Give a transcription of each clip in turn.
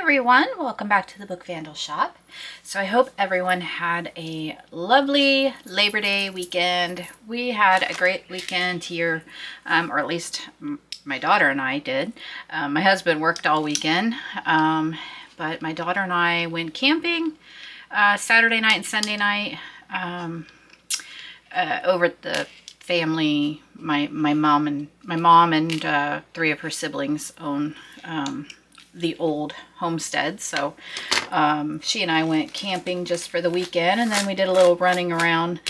everyone, welcome back to the Book Vandal Shop. So I hope everyone had a lovely Labor Day weekend. We had a great weekend here, or at least my daughter and I did. My husband worked all weekend, but my daughter and I went camping Saturday night and Sunday night over at the family. My mom and three of her siblings own the old homestead, so she and I went camping just for the weekend, and then we did a little running around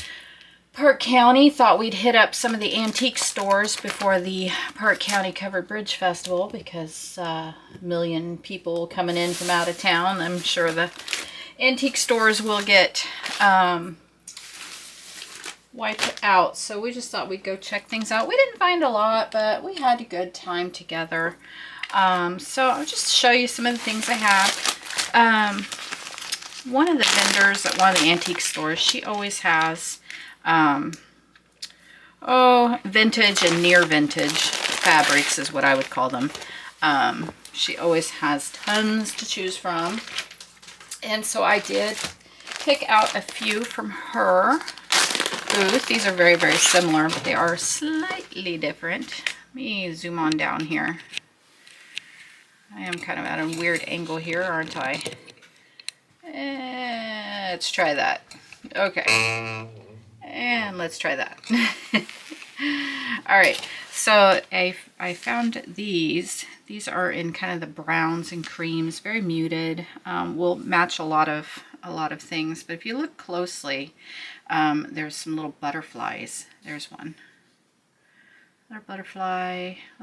Park County. Thought we'd hit up some of the antique stores before the Park County Covered Bridge Festival, because a million people coming in from out of town. I'm sure the antique stores will get wiped out, so we just thought we'd go check things out. We didn't find a lot, but we had a good time together. So I'll just show you some of the things I have. One of the vendors at one of the antique stores, she always has vintage and near vintage fabrics is what I would call them. She always has tons to choose from, and so I did pick out a few from her booth. These are very, very similar, but they are slightly different. Let me zoom on down here. I am kind of at a weird angle here, aren't I? Let's try that. Okay. And let's try that. All right. So I found these. These are in kind of the browns and creams, very muted. Will match a lot of things. But if you look closely, there's some little butterflies. There's one. Little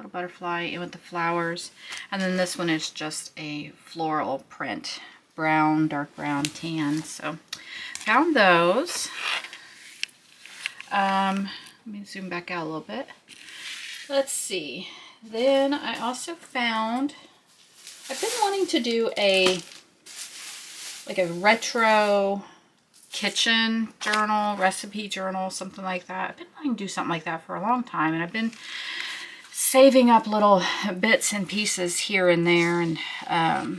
butterfly in with the flowers. And then this one is just a floral print. Brown, dark brown, tan. So found those. Let me zoom back out a little bit. Let's see. Then I also found, I've been wanting to do a retro kitchen journal, recipe journal, something like that. I've been wanting to do something like that for a long time, and I've been saving up little bits and pieces here and there, and I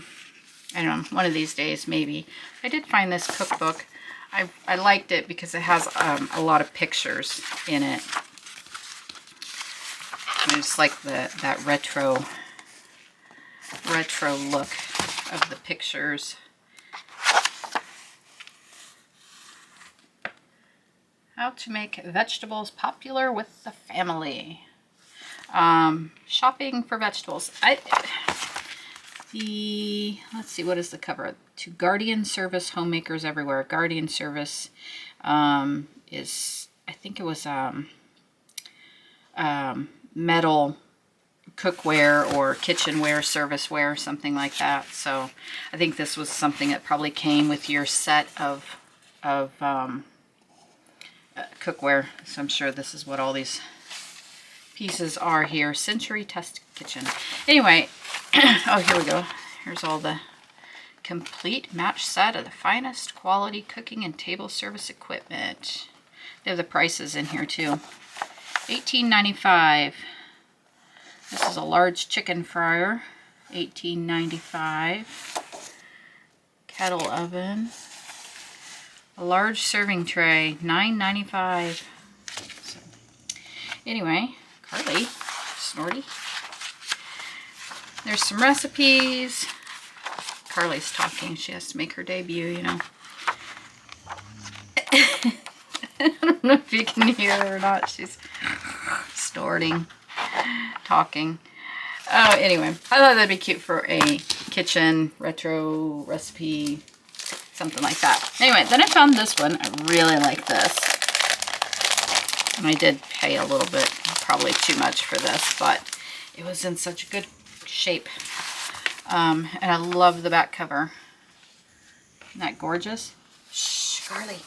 don't know, one of these days maybe. I did find this cookbook. I liked it because it has a lot of pictures in it. I just like that retro look of the pictures. How to make vegetables popular with the family. Shopping for vegetables. Let's see, what is the cover? To Guardian Service Homemakers Everywhere. Guardian Service is, I think it was metal cookware or kitchenware, serviceware, something like that. So I think this was something that probably came with your set of cookware. So I'm sure this is what all these pieces are here. Century Test Kitchen. Anyway, oh, here we go. Here's all the complete match set of the finest quality cooking and table service equipment. They have the prices in here too. $18.95. This is a large chicken fryer. $18.95. Kettle oven. A large serving tray, $9.95. So, anyway, Carly, Snorty. There's some recipes. Carly's talking. She has to make her debut, you know. I don't know if you can hear her or not. She's snorting, talking. Oh, anyway, I thought that'd be cute for a kitchen retro recipe, something like that. Anyway, then I found this one. I really like this. And I did pay a little bit, probably too much for this, but it was in such good shape. And I love the back cover. Isn't that gorgeous? Shh, Carly.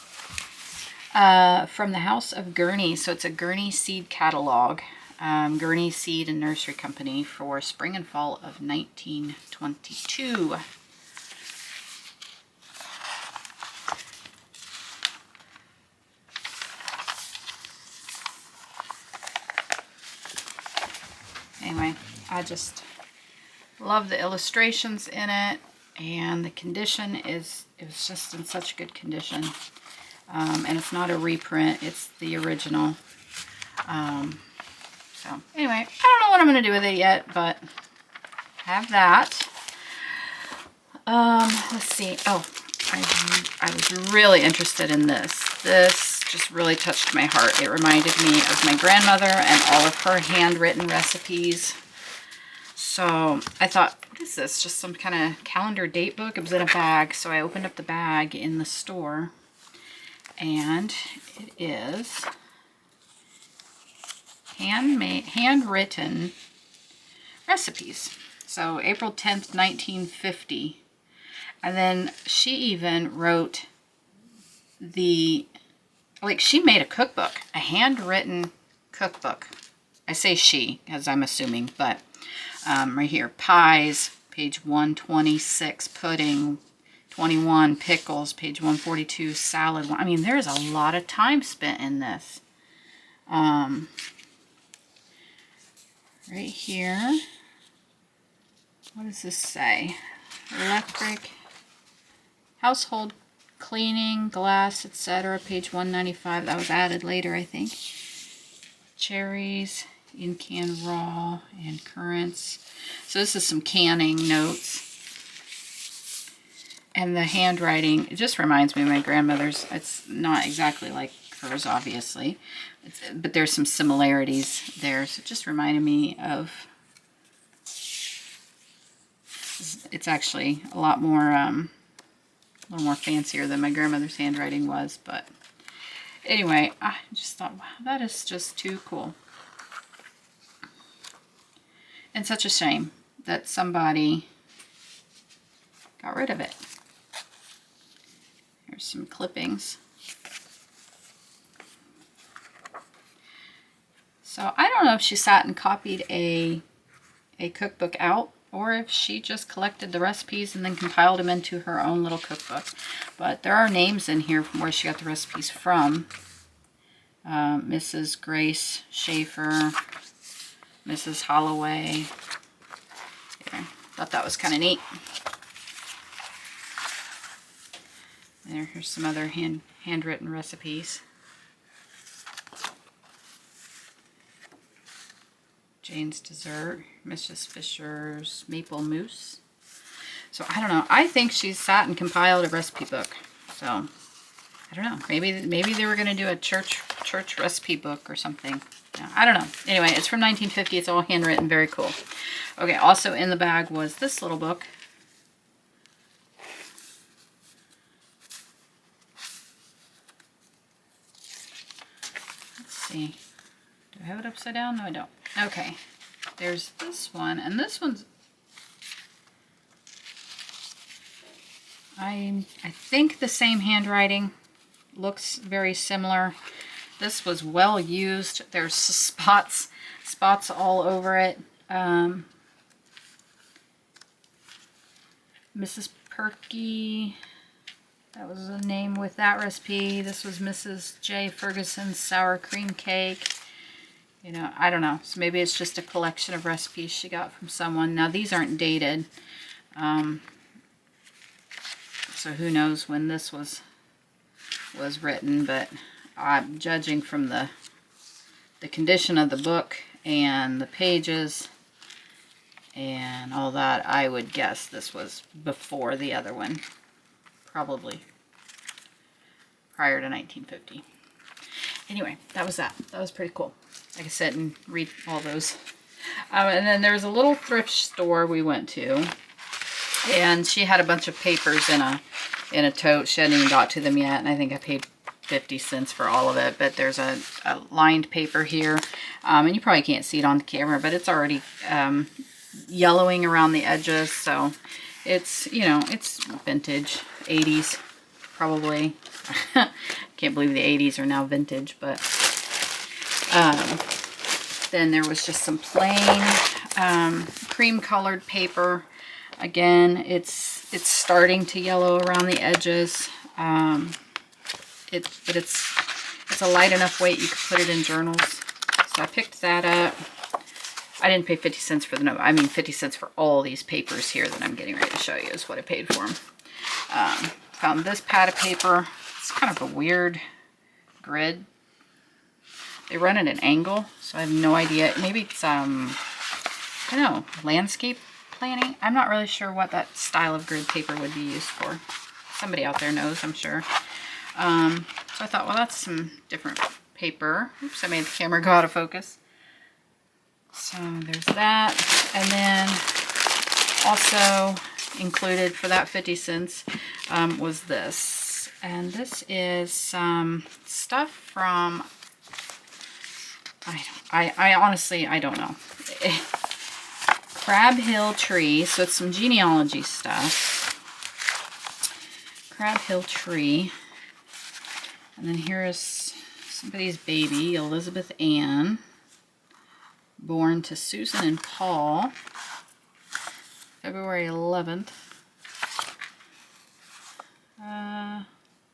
From the House of Gurney. So it's a Gurney seed catalog. Gurney Seed and Nursery Company for spring and fall of 1922. Anyway, I just love the illustrations in it, And the condition is, it was just in such good condition. And it's not a reprint, it's the original. So anyway, I don't know what I'm going to do with it yet, but have that. Let's see. Oh, I was really interested in this. This just really touched my heart. It reminded me of my grandmother and all of her handwritten recipes. So I thought, what is this? Just some kind of calendar date book. It was in a bag, so I opened up the bag in the store, and it is handwritten recipes. So April 10th, 1950. And then she even wrote she made a cookbook, a handwritten cookbook. I say she, as I'm assuming, but right here, pies, page 126, pudding, 21, pickles, page 142, salad. I mean, there's a lot of time spent in this. Right here, what does this say? Electric, household cleaning, glass, etc. Page 195. That was added later, I think. Cherries, in can raw, and currants. So this is some canning notes. And the handwriting, it just reminds me of my grandmother's. It's not exactly like hers, obviously, but there's some similarities there. So it just reminded me of. It's actually a little more fancier than my grandmother's handwriting was, but anyway, I just thought, wow, that is just too cool. And such a shame that somebody got rid of it. Here's some clippings. So I don't know if she sat and copied a cookbook out, or if she just collected the recipes and then compiled them into her own little cookbook. But there are names in here from where she got the recipes from. Mrs. Grace Schaefer, Mrs. Holloway. Yeah, thought that was kind of neat. Here's some other handwritten recipes. Jane's Dessert, Mrs. Fisher's Maple Mousse. So I don't know. I think she sat and compiled a recipe book. So I don't know. Maybe they were going to do a church recipe book or something. I don't know. Anyway, it's from 1950. It's all handwritten. Very cool. Okay. Also in the bag was this little book. Let's see. Do I have it upside down? No, I don't. Okay. There's this one, and this one's, I think the same handwriting, looks very similar. This was well used. There's spots all over it. Mrs. Perky, that was the name with that recipe. This was Mrs. J. Ferguson's sour cream cake. You know, I don't know. So maybe it's just a collection of recipes she got from someone. Now, these aren't dated. So who knows when this was written, but I'm judging from the condition of the book and the pages and all that, I would guess this was before the other one. Probably prior to 1950. Anyway, that was that. That was pretty cool. Like I said, and read all those. And then there was a little thrift store we went to, and she had a bunch of papers in a tote. She hadn't even got to them yet, and I think I paid 50 cents for all of it. But there's a lined paper here, and you probably can't see it on the camera, but it's already yellowing around the edges. So it's, you know, it's vintage, 80s probably. Can't believe the 80s are now vintage, but then there was just some plain cream colored paper. Again, it's starting to yellow around the edges. But it's a light enough weight you could put it in journals. So I picked that up. I didn't pay 50 cents for the note. I mean 50 cents for all these papers here that I'm getting ready to show you is what I paid for them. Found this pad of paper. It's kind of a weird grid. They run at an angle, so I have no idea. Maybe it's, I don't know, landscape planning. I'm not really sure what that style of grid paper would be used for. Somebody out there knows, I'm sure. So I thought, well, that's some different paper. Oops, I made the camera go out of focus. So there's that. And then also included for that 50 cents was this. And this is some stuff from, I honestly, I don't know. Crab Hill Tree. So it's some genealogy stuff. Crab Hill Tree. And then here is somebody's baby, Elizabeth Ann, born to Susan and Paul, February 11th.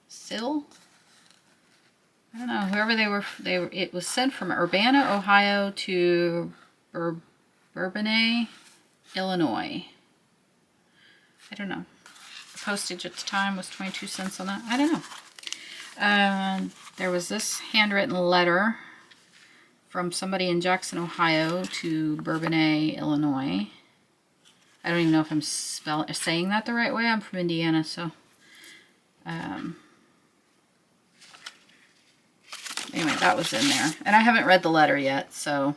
Sill? I don't know, whoever they were, it was sent from Urbana, Ohio to Bourbonnais, Illinois. I don't know. The postage at the time was 22 cents on that. I don't know. There was this handwritten letter from somebody in Jackson, Ohio to Bourbonnais, Illinois. I don't even know if I'm saying that the right way. I'm from Indiana, so. Anyway, that was in there. And I haven't read the letter yet, so.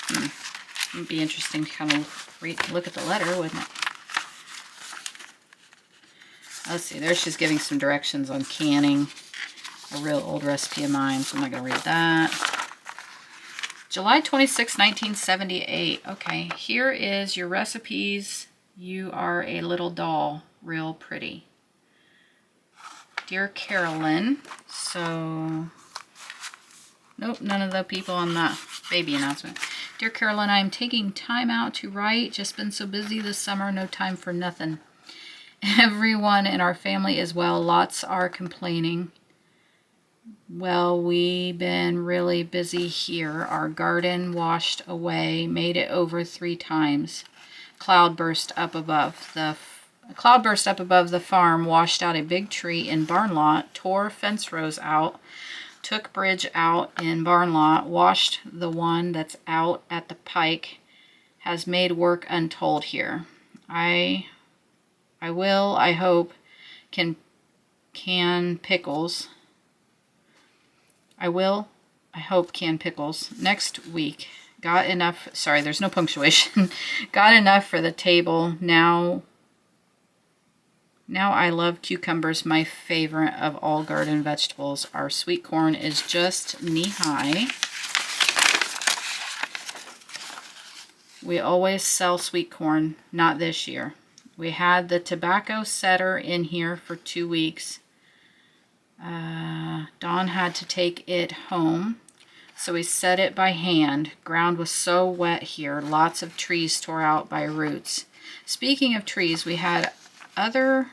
It would be interesting to kind of look at the letter, wouldn't it? Let's see, there she's giving some directions on canning. A real old recipe of mine, so I'm not going to read that. July 26, 1978. Okay, here is your recipes. You are a little doll. Real pretty. Dear Carolyn. So, nope, none of the people on that baby announcement. Dear Carolyn, I am taking time out to write. Just been so busy this summer, no time for nothing. Everyone in our family is well. Lots are complaining. Well, we've been really busy here. Our garden washed away, made it over 3 times. Cloud burst up above the farm, washed out a big tree in barn lot, tore fence rows out, took bridge out in barn lot, washed the one that's out at the pike, has made work untold here. I hope, can pickles. I hope can pickles. Next week. Got enough, sorry, there's no punctuation. Got enough for the table. Now I love cucumbers, my favorite of all garden vegetables. Our sweet corn is just knee-high. We always sell sweet corn, not this year. We had the tobacco setter in here for 2 weeks. Dawn had to take it home, so we set it by hand. Ground was so wet here. Lots of trees tore out by roots. Speaking of trees, we had other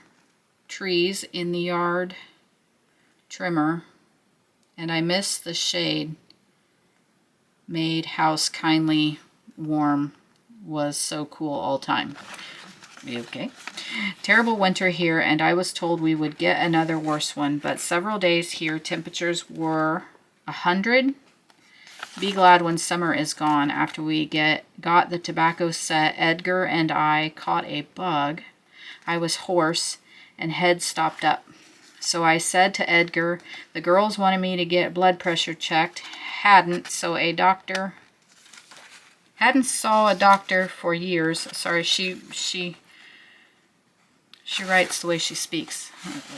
trees in the yard trimmer, and I miss the shade. Made house kindly warm. Was so cool all time. Okay. Terrible winter here, and I was told we would get another worse one, but several days here temperatures were 100. Be glad when summer is gone. After we got the tobacco set, Edgar and I caught a bug. I was hoarse and head stopped up. So I said to Edgar, the girls wanted me to get blood pressure checked. Hadn't saw a doctor for years. Sorry, she writes the way she speaks.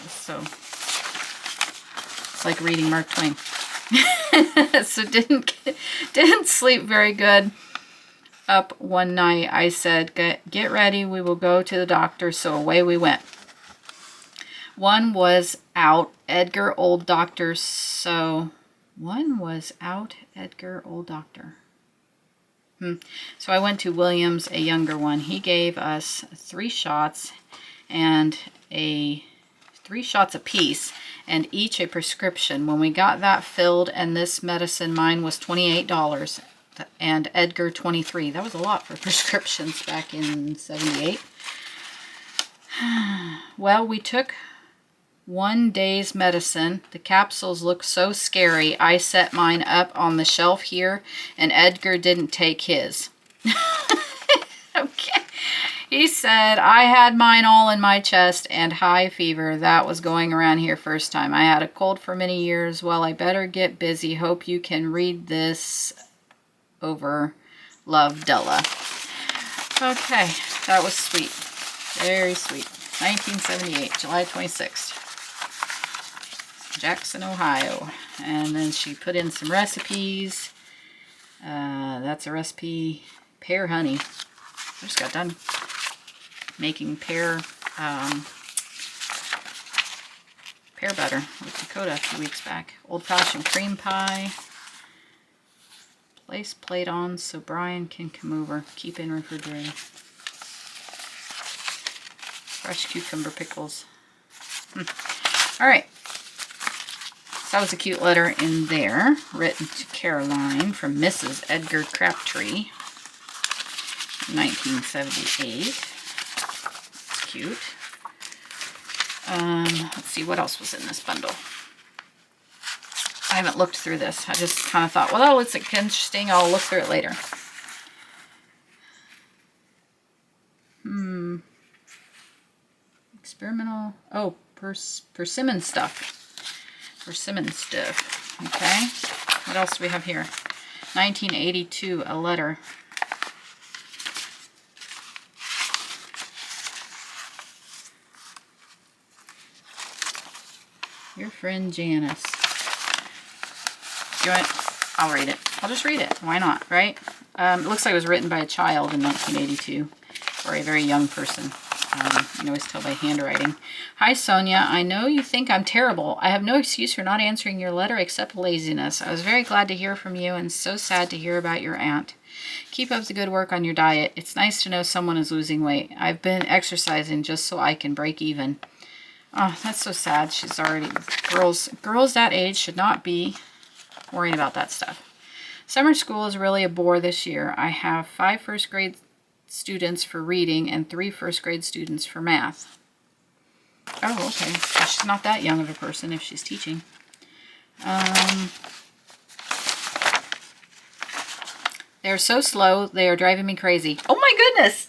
So it's like reading Mark Twain. So didn't sleep very good. Up one night, I said, get ready, we will go to the doctor. So away we went. One was out, Edgar, old doctor. So one was out, Edgar, old doctor. So I went to Williams, a younger one. He gave us 3 shots and a 3 shots apiece, and each a prescription. When we got that filled and this medicine, mine was $28 and Edgar $23. That was a lot for prescriptions back in 78. Well, we took 1 day's medicine. The capsules look so scary. I set mine up on the shelf here, and Edgar didn't take his. Okay. He said, I had mine all in my chest and high fever. That was going around here first time. I had a cold for many years. Well, I better get busy. Hope you can read this over. Love, Della. Okay, that was sweet. Very sweet. 1978, July 26th. Jackson, Ohio. And then she put in some recipes. That's a recipe. Pear honey. I just got done making pear butter with Dakota a few weeks back. Old-fashioned cream pie. Place plate on so Brian can come over. Keep in refrigerator. Fresh cucumber pickles. All right. So that was a cute letter in there, written to Caroline from Mrs. Edgar Crabtree, 1978. It's cute. Let's see, what else was in this bundle? I haven't looked through this. I just kind of thought, well, that looks interesting. I'll look through it later. Experimental. Oh, persimmon stuff. Persimmon stuff. Okay. What else do we have here? 1982, a letter. Your friend Janice. Do you want? I'll read it. I'll just read it. Why not, right? It looks like it was written by a child in 1982, or a very young person. You can always tell by handwriting. Hi, Sonia. I know you think I'm terrible. I have no excuse for not answering your letter except laziness. I was very glad to hear from you and so sad to hear about your aunt. Keep up the good work on your diet. It's nice to know someone is losing weight. I've been exercising just so I can break even. Oh, that's so sad. She's already... Girls that age should not be worrying about that stuff. Summer school is really a bore this year. I have 5 first grade students for reading and 3 first grade students for math. Oh, okay. So she's not that young of a person if she's teaching. They're so slow, they are driving me crazy. Oh my goodness!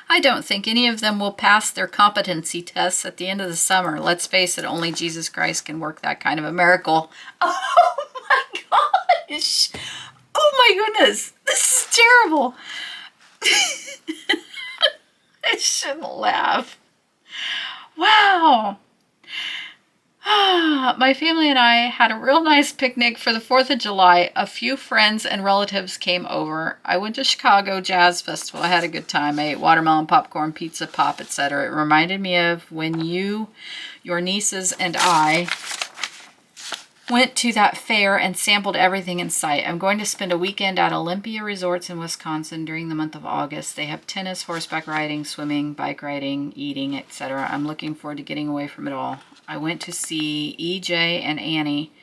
I don't think any of them will pass their competency tests at the end of the summer. Let's face it, only Jesus Christ can work that kind of a miracle. Oh my gosh! Oh my goodness! This is terrible! I shouldn't laugh. Wow! My family and I had a real nice picnic for the 4th of July. A few friends and relatives came over. I went to Chicago Jazz Festival. I had a good time. I ate watermelon, popcorn, pizza, pop, etc. It reminded me of when you, your nieces, and I went to that fair and sampled everything in sight. I'm going to spend a weekend at Olympia Resorts in Wisconsin during the month of August. They have tennis, horseback riding, swimming, bike riding, eating, etc. I'm looking forward to getting away from it all. I went to see EJ and Annie.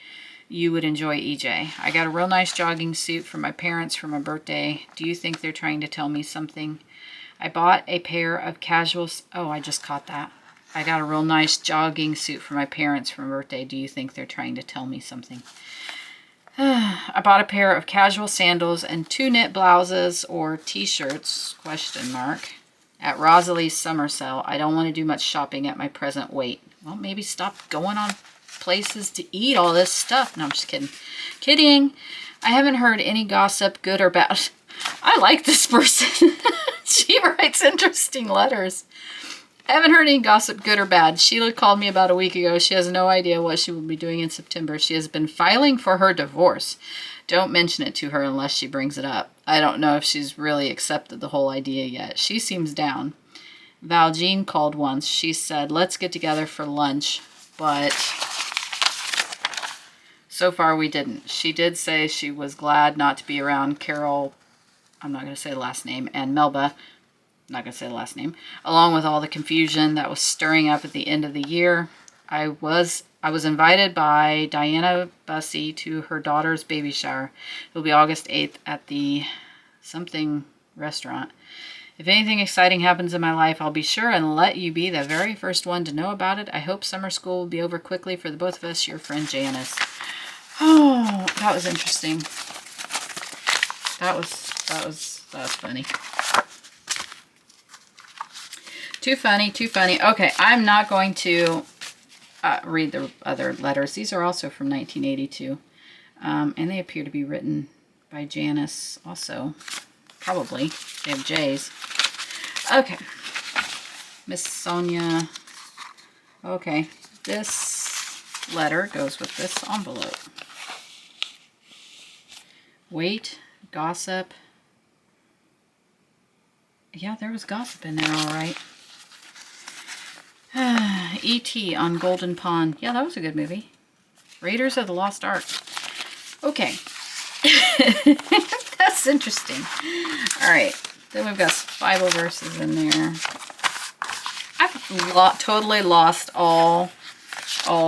You would enjoy EJ. I got a real nice jogging suit for my parents for my birthday. Do you think they're trying to tell me something? I bought a pair of casuals. Oh, I just caught that. I got a real nice jogging suit for my parents for my birthday. Do you think they're trying to tell me something? I bought a pair of casual sandals and 2 knit blouses or t-shirts, ? At Rosalie's summer sale. I don't want to do much shopping at my present weight. Well, maybe stop going on places to eat all this stuff. No, I'm just kidding. Kidding. I haven't heard any gossip, good or bad. I like this person. She writes interesting letters. I haven't heard any gossip, good or bad. Sheila called me about a week ago. She has no idea what she will be doing in September. She has been filing for her divorce. Don't mention it to her unless she brings it up. I don't know if she's really accepted the whole idea yet. She seems down. Val Jean called once. She said, let's get together for lunch, but so far we didn't. She did say she was glad not to be around Carol, I'm not going to say the last name, and Melba. not going to say the last name, along with all the confusion that was stirring up at the end of the year. I was invited by Diana Bussey to her daughter's baby shower. It will be August 8th at the something restaurant. If anything exciting happens in my life, I'll be sure and let you be the very first one to know about it. I hope summer school will be over quickly for the both of us. Your friend Janice. Oh, that was interesting. That was funny. Too funny, too funny. Okay, I'm not going to read the other letters. These are also from 1982. And they appear to be written by Janice also. Probably. They have J's. Okay. Miss Sonia. Okay. This letter goes with this envelope. Weight, gossip. Yeah, there was gossip in there, all right. E.T. on Golden Pond. Yeah, that was a good movie. Raiders of the Lost Ark. Okay. That's interesting. All right. Then we've got some Bible verses in there. I've totally lost all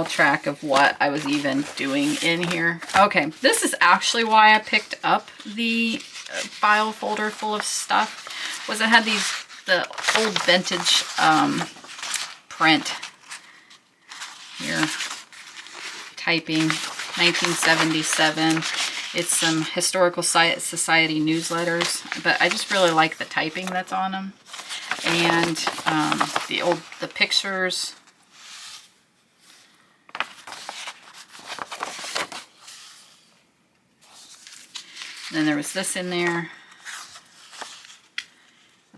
track of what I was even doing in here. Okay. This is actually why I picked up the file folder full of stuff. Was I had the old vintage print here, typing, 1977. It's some historical society newsletters, but I just really like the typing that's on them, and the pictures. Then there was this in there.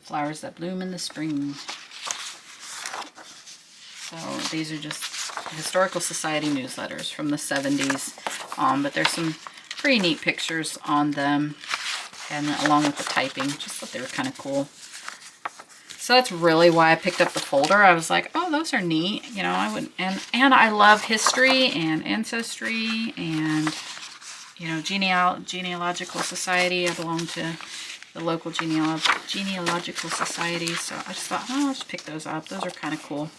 Flowers that bloom in the spring. So these are just historical society newsletters from the 70s, but there's some pretty neat pictures on them, and along with the typing. Just thought they were kind of cool. So that's really why I picked up the folder. I was like, oh, those are neat. You know, I wouldn't, and I love history and ancestry and, you know, genealogical society. I belong to the local genealogical society, so I just thought, oh, I'll just pick those up. Those are kind of cool.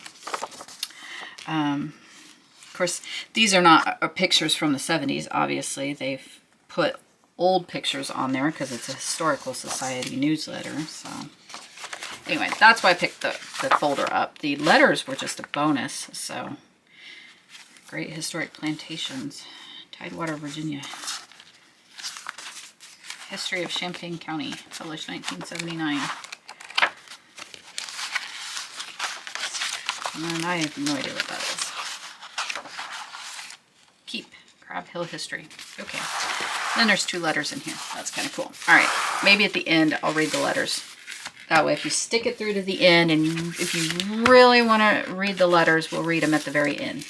Of course, these are not pictures from the 70s, obviously. They've put old pictures on there because it's a historical society newsletter. So anyway, that's why I picked the folder up. The letters were just a bonus. So Great Historic Plantations, Tidewater, Virginia. History of Champaign County, published 1979. And I have no idea what that is. Keep, Crab Hill History. Okay. Then there's 2 letters in here. That's kind of cool. All right. Maybe at the end I'll read the letters. That way, if you stick it through to the end and if you really want to read the letters, we'll read them at the very end.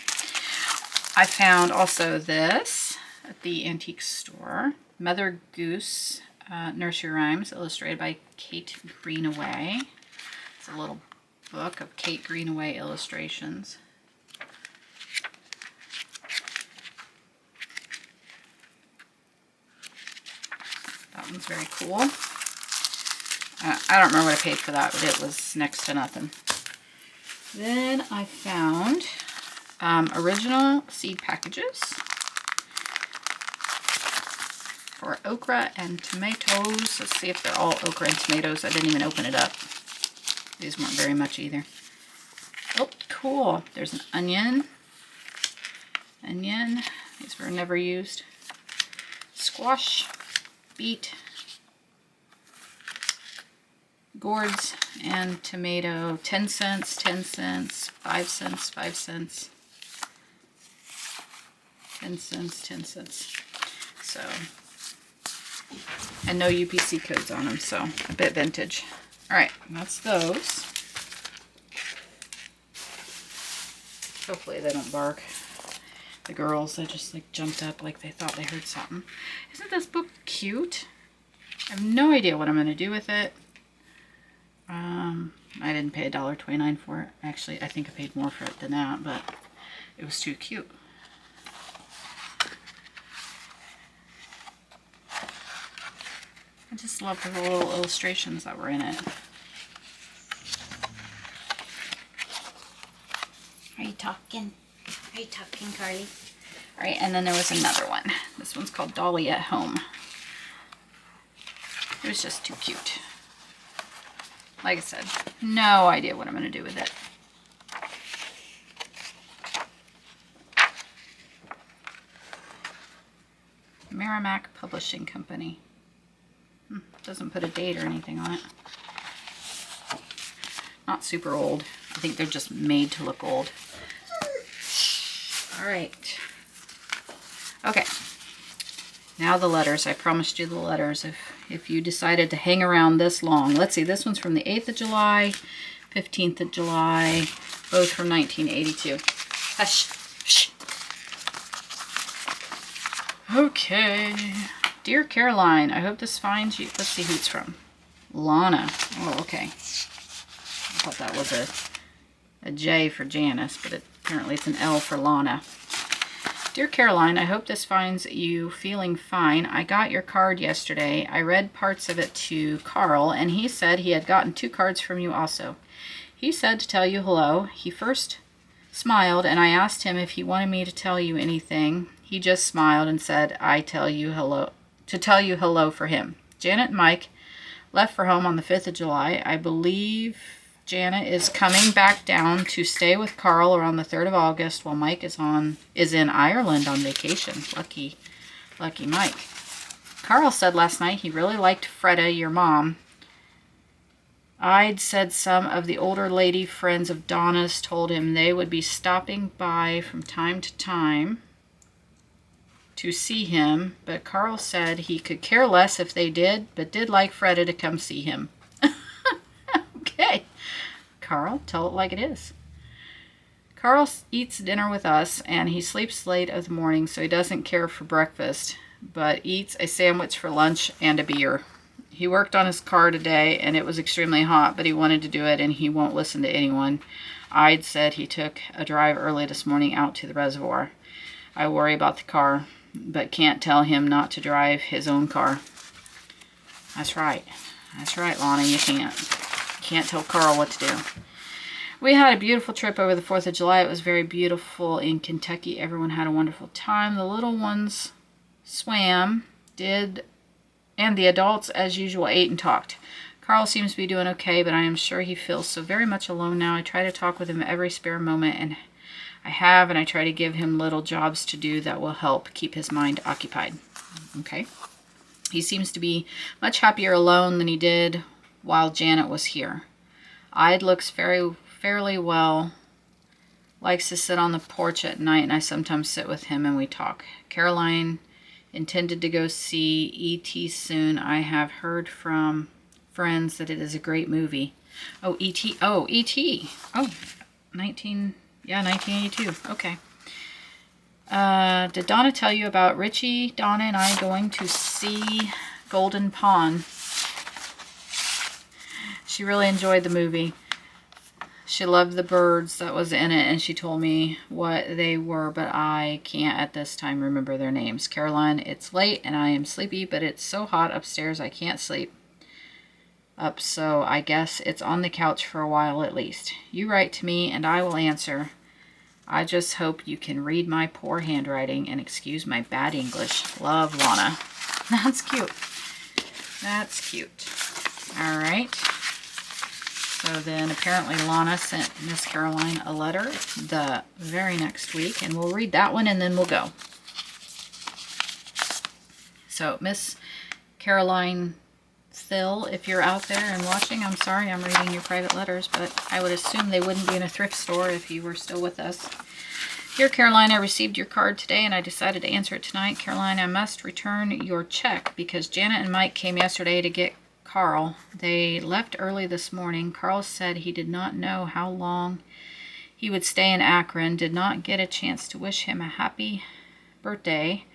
I found also this at the antique store. Mother Goose Nursery Rhymes, illustrated by Kate Greenaway. It's a little book of Kate Greenaway illustrations. That one's very cool. I don't remember what I paid for that, but it was next to nothing. Then I found original seed packages for okra and tomatoes. Let's see if they're all okra and tomatoes. I didn't even open it up. These weren't very much either. Oh, cool. There's an onion. Onion. These were never used. Squash. Beet. Gourds and tomato. 10 cents, 10 cents, 5 cents, 5 cents. 10 cents, 10 cents. So, and no UPC codes on them, so a bit vintage. All right, that's those. Hopefully they don't bark. The girls, they just like jumped up like they thought they heard something. Isn't this book cute? I have no idea what I'm going to do with it. I didn't pay $1.29 for it. Actually, I think I paid more for it than that, but it was too cute. I just love the little illustrations that were in it. talking? Are you talking, Carly? All right, and then there was another one. This one's called Dolly at Home. It was just too cute. Like I said, no idea what I'm going to do with it. Merrimack Publishing Company. Doesn't put a date or anything on it. Not super old. I think they're just made to look old. All right. Okay. Now the letters. I promised you the letters if you decided to hang around this long. Let's see. This one's from the 8th of July, 15th of July, both from 1982. Hush. Shh. Okay. Dear Caroline, I hope this finds you. Let's see who it's from. Lana. Oh, okay. I thought that was a J for Janice, but apparently it's an L for Lana. Dear Caroline, I hope this finds you feeling fine. I got your card yesterday. I read parts of it to Carl, and he said he had gotten 2 cards from you also. He said to tell you hello. He first smiled, and I asked him if he wanted me to tell you anything. He just smiled and said, to tell you hello for him. Janet and Mike left for home on the 5th of July. I believe Janet is coming back down to stay with Carl around the 3rd of August while Mike is in Ireland on vacation. Lucky Mike. Carl said last night he really liked Freda, your mom. I'd said some of the older lady friends of Donna's told him they would be stopping by from time to time to see him, but Carl said he could care less if they did, but did like Freda to come see him. Okay. Carl, tell it like it is. Carl eats dinner with us, and he sleeps late of the morning, so he doesn't care for breakfast, but eats a sandwich for lunch and a beer. He worked on his car today, and it was extremely hot, but he wanted to do it, and he won't listen to anyone. I'd said he took a drive early this morning out to the reservoir. I worry about the car, but can't tell him not to drive his own car. That's right. That's right, Lana, you can't. Can't tell Carl what to do. We had a beautiful trip over the 4th of July. It was very beautiful in Kentucky. Everyone had a wonderful time. The little ones swam, and the adults, as usual, ate and talked. Carl seems to be doing okay, but I am sure he feels so very much alone now. I try to talk with him every spare moment, and I try to give him little jobs to do that will help keep his mind occupied. Okay. He seems to be much happier alone than he did while Janet was here. Ide looks fairly well, likes to sit on the porch at night, and I sometimes sit with him and we talk. Caroline intended to go see E.T. soon. I have heard from friends that it is a great movie. Oh, E.T. Oh, E.T. Oh, 1982. Okay. Did Donna tell you about Richie, Donna, and I going to see Golden Pond? She really enjoyed the movie. She loved the birds that was in it, and she told me what they were, but I can't at this time remember their names. Caroline, it's late and I am sleepy, but it's so hot upstairs I can't sleep up, so I guess it's on the couch for a while at least. You write to me and I will answer. I just hope you can read my poor handwriting and excuse my bad English. Love, Lana. That's cute. That's cute. All right. So then apparently Lana sent Miss Caroline a letter the very next week, and we'll read that one and then we'll go. So Miss Caroline Phil, if you're out there and watching, I'm sorry I'm reading your private letters, but I would assume they wouldn't be in a thrift store if you were still with us. Dear Caroline, I received your card today and I decided to answer it tonight. Caroline, I must return your check because Janet and Mike came yesterday to get Carl. They left early this morning. Carl said he did not know how long he would stay in Akron, did not get a chance to wish him a happy birthday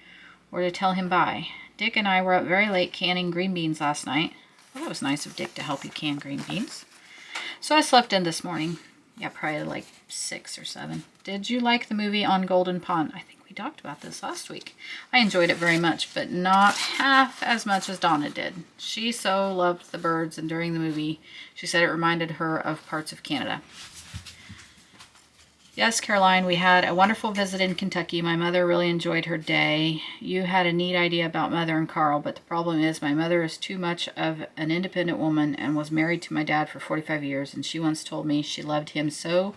or to tell him bye. Dick and I were up very late canning green beans last night. Well, that was nice of Dick to help you can green beans. So I slept in this morning. Yeah, probably like 6 or 7. Did you like the movie on Golden Pond? I think we talked about this last week. I enjoyed it very much, but not half as much as Donna did. She so loved the birds, and during the movie, she said it reminded her of parts of Canada. Yes, Caroline, we had a wonderful visit in Kentucky. My mother really enjoyed her day. You had a neat idea about Mother and Carl, but the problem is my mother is too much of an independent woman and was married to my dad for 45 years, and she once told me she loved him so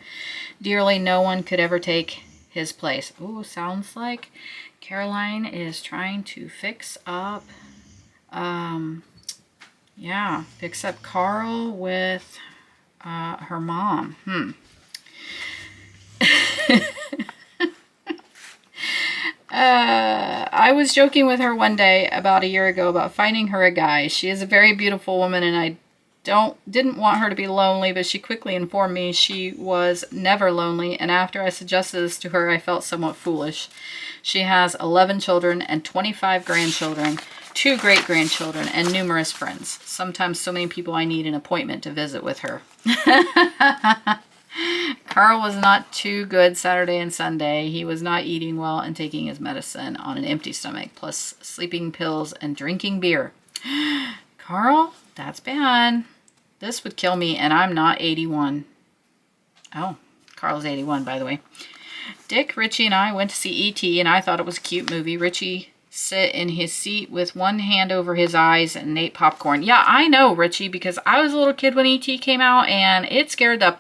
dearly no one could ever take his place. Ooh, sounds like Caroline is trying to fix up, fix up Carl with her mom. I was joking with her one day about a year ago about finding her a guy. She is a very beautiful woman, and I didn't want her to be lonely, but she quickly informed me she was never lonely, and after I suggested this to her, I felt somewhat foolish. She has 11 children and 25 grandchildren, 2 great-grandchildren, and numerous friends. Sometimes so many people I need an appointment to visit with her. Carl was not too good Saturday and Sunday. He was not eating well and taking his medicine on an empty stomach, plus sleeping pills and drinking beer. Carl, that's bad. This would kill me, and I'm not 81. Oh, Carl's 81, by the way. Dick, Richie, and I went to see E.T., and I thought it was a cute movie. Richie sat in his seat with one hand over his eyes and ate popcorn. Yeah, I know, Richie, because I was a little kid when E.T. came out, and it scared the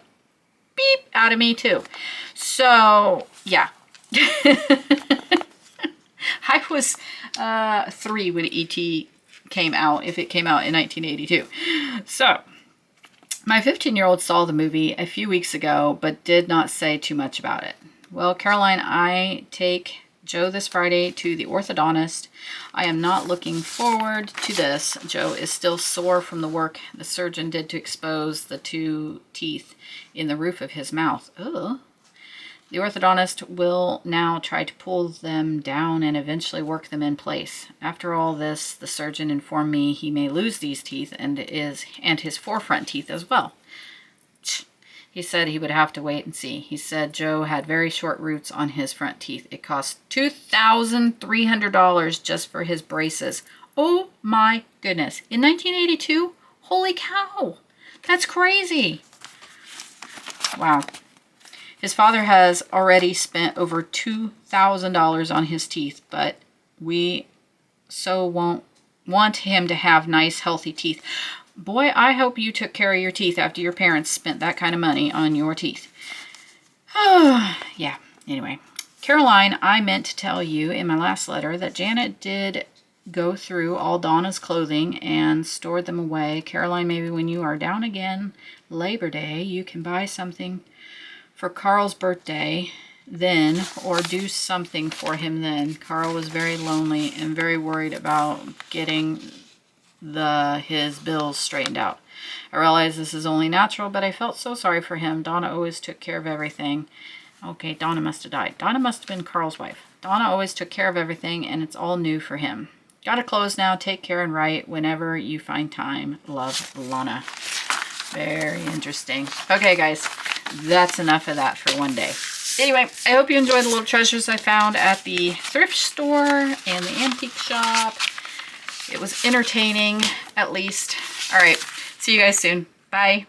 beep out of me, too. So, yeah. I was 3 when E.T. came out, if it came out in 1982. So, my 15-year-old saw the movie a few weeks ago, but did not say too much about it. Well, Caroline, I take Joe this Friday to the orthodontist. I am not looking forward to this. Joe is still sore from the work the surgeon did to expose the 2 teeth in the roof of his mouth. Ugh. The orthodontist will now try to pull them down and eventually work them in place. After all this, the surgeon informed me he may lose these teeth and his forefront teeth as well. He said he would have to wait and see. He said Joe had very short roots on his front teeth. It cost $2,300 just for his braces. Oh my goodness. In 1982? Holy cow. That's crazy. Wow. His father has already spent over $2,000 on his teeth, but we won't want him to have nice, healthy teeth. Boy, I hope you took care of your teeth after your parents spent that kind of money on your teeth. Yeah, anyway. Caroline, I meant to tell you in my last letter that Janet did go through all Donna's clothing and stored them away. Caroline, maybe when you are down again, Labor Day, you can buy something for Carl's birthday then, or do something for him then. Carl was very lonely and very worried about getting his bills straightened out. I realize this is only natural, but I felt so sorry for him. Donna always took care of everything. Okay, Donna must have died. Donna must have been Carl's wife. Donna always took care of everything, and it's all new for him. Gotta close now. Take care and write whenever you find time. Love, Lana. Very interesting. Okay, guys. That's enough of that for one day. Anyway, I hope you enjoyed the little treasures I found at the thrift store and the antique shop. It was entertaining, at least. All right. See you guys soon. Bye.